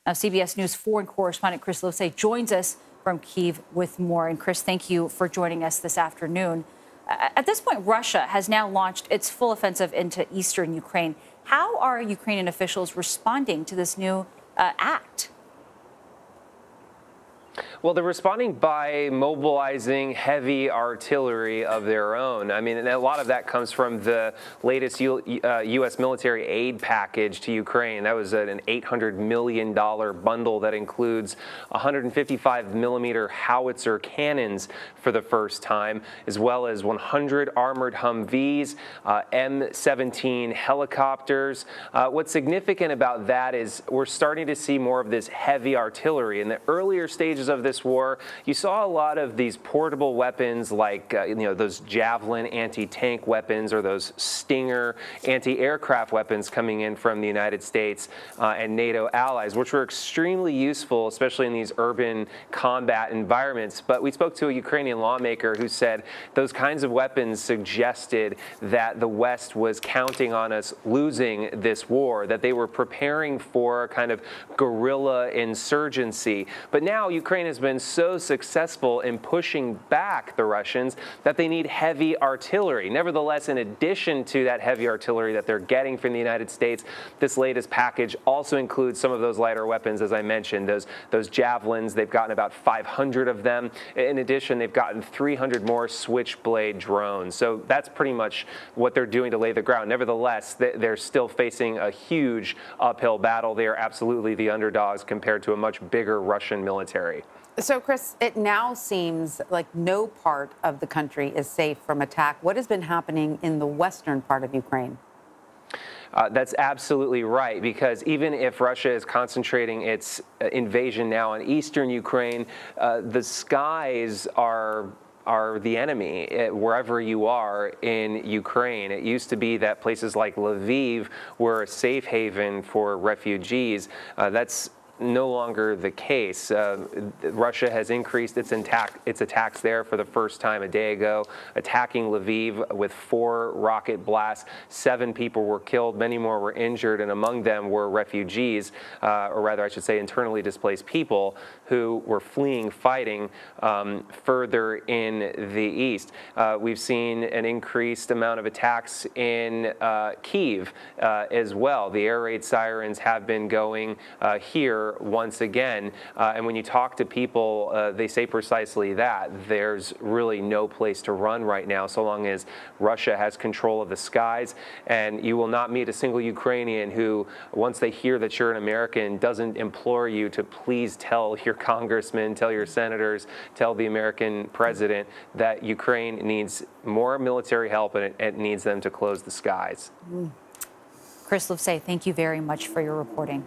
Now, CBS News foreign correspondent Chris Losay joins us from Kyiv with more. And Chris, thank you for joining us this afternoon. At this point, Russia has now launched its full offensive into eastern Ukraine. How are Ukrainian officials responding to this new act? Well, they're responding by mobilizing heavy artillery of their own. I mean, and a lot of that comes from the latest U.S. military aid package to Ukraine. That was an $800 million bundle that includes 155 millimeter howitzer cannons for the first time, as well as 100 armored Humvees, M-17 helicopters. What's significant about that is we're starting to see more of this heavy artillery. In the earlier stages of this war, you saw a lot of these portable weapons like those Javelin anti-tank weapons or those Stinger anti-aircraft weapons coming in from the United States and NATO allies, which were extremely useful, especially in these urban combat environments. But we spoke to a Ukrainian lawmaker who said those kinds of weapons suggested that the West was counting on us losing this war, that they were preparing for a kind of guerrilla insurgency. But now Ukraine has been so successful in pushing back the Russians that they need heavy artillery. Nevertheless, in addition to that heavy artillery that they're getting from the United States, this latest package also includes some of those lighter weapons, as I mentioned, those Javelins. They've gotten about 500 of them. In addition, they've gotten 300 more Switchblade drones. So that's pretty much what they're doing to lay the ground. Nevertheless, they're still facing a huge uphill battle. They are absolutely the underdogs compared to a much bigger Russian military. So, Chris, it now seems like no part of the country is safe from attack. What has been happening in the western part of Ukraine? That's absolutely right, because even if Russia is concentrating its invasion now on eastern Ukraine, the skies are the enemy wherever you are in Ukraine. It used to be that places like Lviv were a safe haven for refugees. That's no longer the case. Russia has increased its attacks there for the first time a day ago, attacking Lviv with 4 rocket blasts. 7 people were killed, many more were injured, and among them were refugees, or rather I should say internally displaced people who were fleeing fighting further in the east. We've seen an increased amount of attacks in Kyiv as well. The air raid sirens have been going here once again, and when you talk to people, they say precisely that. There's really no place to run right now so long as Russia has control of the skies, and you will not meet a single Ukrainian who, once they hear that you're an American, doesn't implore you to please tell your congressmen, tell your senators, tell the American president that Ukraine needs more military help and it needs them to close the skies. Chris Losay, thank you very much for your reporting.